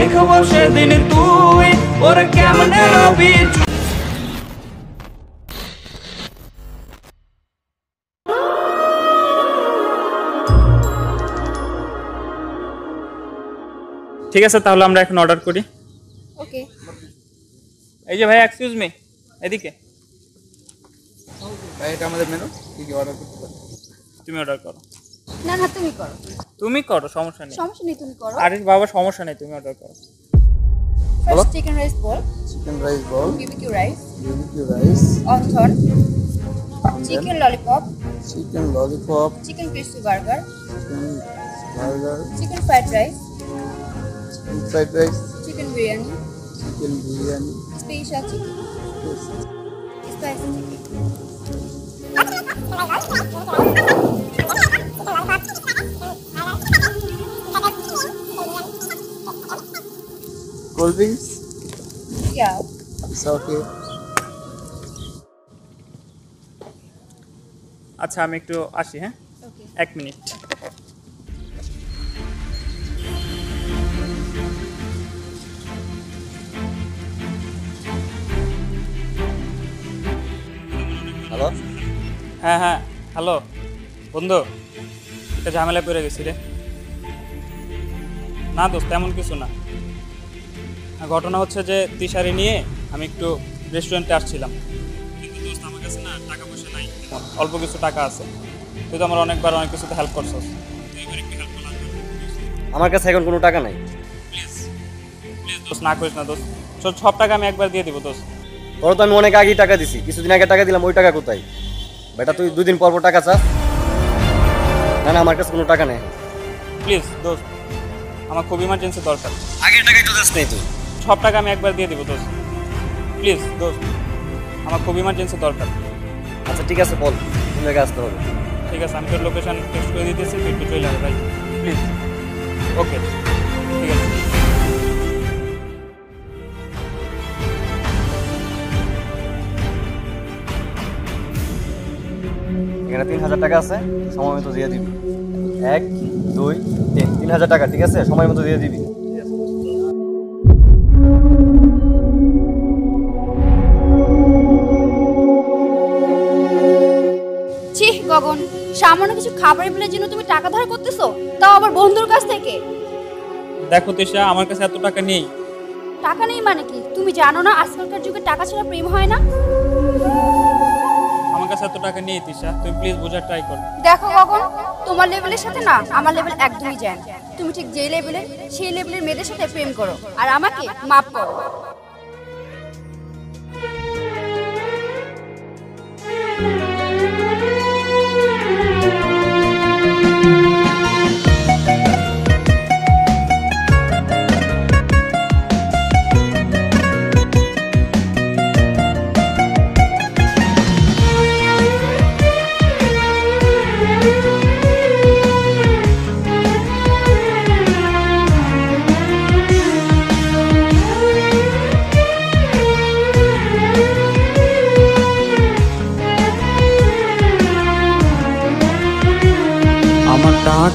দেখবো সেদিন তুই ওরে কেমনে রবি। ঠিক আছে, তাহলে আমরা এখন অর্ডার করি। ওকে। এই যে ভাই, এক্সকিউজ মি, এদিকে। ভাই এটা আমাদের মেনু, কি কি অর্ডার করতে পারি? তুমি অর্ডার করো। না না, তুমি করো। তুমি করো, সমস্যা নেই। সমস্যা নেই, তুমি করো। আরে বাবা, সমস্যা নেই, তুমি অর্ডার করো। First chicken rice ball, chicken rice ball, BBQ rice, BBQ rice, wonton, chicken lollipop, chicken lollipop, chicken crispy burger, chicken burger, chicken fried rice, chicken fried rice, chicken biryani, chicken biryani, special chicken, spicy chicken. Cold drinks. Yeah. It's okay. আচ্ছা, আমি একটু আসি। হ্যাঁ, Okay. 1 minute. Hello. হ্যাঁ হ্যাঁ, hello বন্ধু, একটা ঝামেলায় পড়ে গেছি রে। না দোস্ত, তেমন কিছু না। ঘটনা হচ্ছে যে তিশারি নিয়ে আমি একটু রেস্টুরেন্টে আসছিলাম, কিন্তু দোস্ত আমার কাছে না টাকা পয়সা নাই, অল্প কিছু টাকা আছে। তুই তো আমার অনেকবার অনেক কিছুতে হেল্প করছস, তুই এবার একটু হেল্প করলাম। আমার কাছে এখন কোনো টাকা নাই। প্লিজ প্লিজ দোস্ত, না করিস না দোস্ত, সব টাকা আমি একবার দিয়ে দিব দোস্ত। তোর তো আমি অনেক আগেই টাকা দিছি, কিছুদিন আগে টাকা দিলাম, ওই টাকা কোথায়? বেটা তুই 2 দিন পর পর টাকা চাস? না না, আমার কাছে কোনো টাকা নেই। প্লিজ দোস্ত, আমার খুব ইমার্জেন্সি দরকার। আগের টাকাই তো দিস নেই তুই। সব টাকা আমি একবার দিয়ে দিব দোস্ত, প্লিজ দোস্ত, আমার খুব ইমার্জেন্সি দরকার। আচ্ছা ঠিক আছে, বল কোন জায়গায় আসতে হবে। ঠিক আছে, আমি তোর লোকেশন টেক্সট করে দিতেছি, তুই একটু চলে আয় ভাই, প্লিজ। ওকে, ঠিক আছে। এখানে 3000 টাকা আছে, সময় মতো দিয়ে দিবি। 1 2 3, 3000 টাকা, ঠিক আছে? সময় মতো দিয়ে দিবি। চিহ গগন, সামান্য কিছু খাবারের বিলের জন্য তুমি টাকা ধার করতেছো, তাও আবার বন্ধুর কাছ থেকে। দেখো তিশা, আমার কাছে এত টাকা নেই। টাকা নেই মানে কি? তুমি জানো না আজকালকার যুগে টাকা ছাড়া প্রেম হয় না? আমার কাছে এত টাকা নেই তিশা, তুমি প্লিজ বোঝার ট্রাই করো। দেখো গগন, তোমার লেভেলের সাথে না আমার লেভেল একদমই যায় না। তুমি ঠিক যে লেভেলের, সেই লেভেলের মেয়েদের সাথে প্রেম করো, আর আমাকে মাফ করো।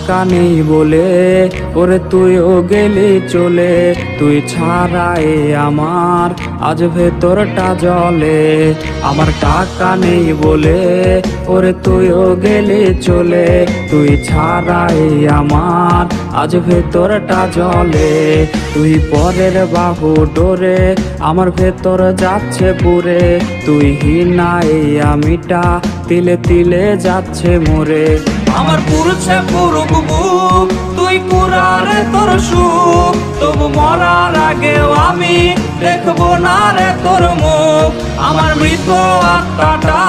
টাকা নেই বলে ওরে তুইও গেলি চলে, তুই ছাড়াই আমার আজ ভেতরটা জলে। আমার টাকা নেই বলে ওরে তুইও গেলি চলে, তুই ছাড়াই আমার আজ ভেতরটা জলে। তুই পরের বাহু ডোরে আমার ভেতর যাচ্ছে পুরে, তুই হিনাই আমিটা তিলে তিলে যাচ্ছে মোরে। আমার পুরুষে পুরুক বুক, তুই কুরারে তোর সুখ, তবু মরার আগেও আমি দেখবো না রে তোর মুখ। আমার মৃত আত্মাটা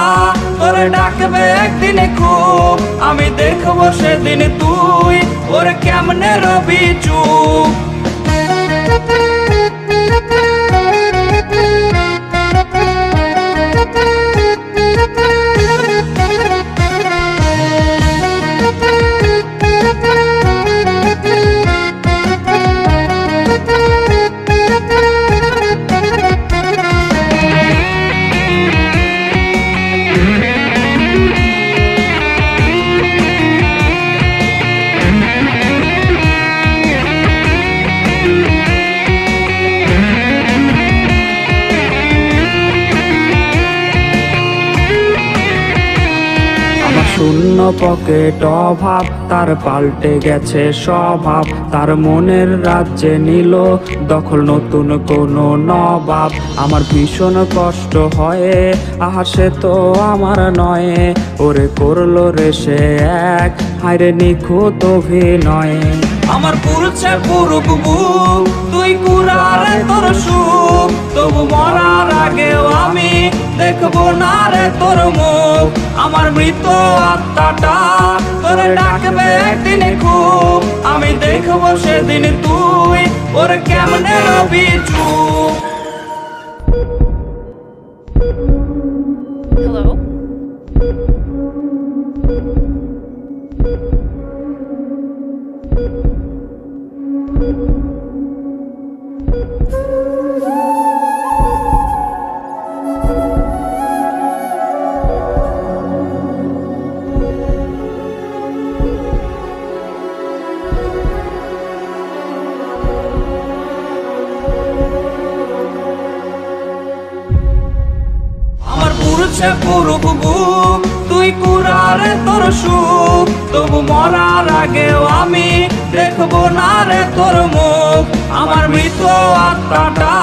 তোরে ডাকবে একদিনে খুব, আমি দেখবো সেদিন তুই ওরে কেমনে রবি চুপ। পকেট অভাব, তার পাল্টে গেছে স্বভাব। তার মনের রাজ্যে নিল দখল নতুন কোনো নবাব। আমার ভীষণ কষ্ট হয়, আহা সে তো আমার নয়। ওরে করলো রে সে এক, হায়রে নিখুঁত অভিনয়। আমার পুরুষে পুরুক বুক, তুই কুড়ারে তোর সুখ। তবু মরার আগেও আমি দেখবো না রে তোর মুখ। আমার মৃত আত্মাটা তোরে ডাকবে একদিন খুব। আমি দেখবো সেদিন তুই ওর কেমনে রবি চুপ। হ্যালো, আমার পুরুষে পুরুক বুক, তুই কুড়ারে তোর সুখ। তবু মরার আগেও আমি দেখবো না রে তোর মুখ। আমার মৃত আত্মাটা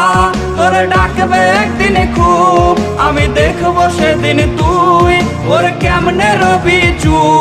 তোরে ডাকবে একদিন খুব। আমি দেখবো সেদিন তুই ওর কেমনে রবি চুপ।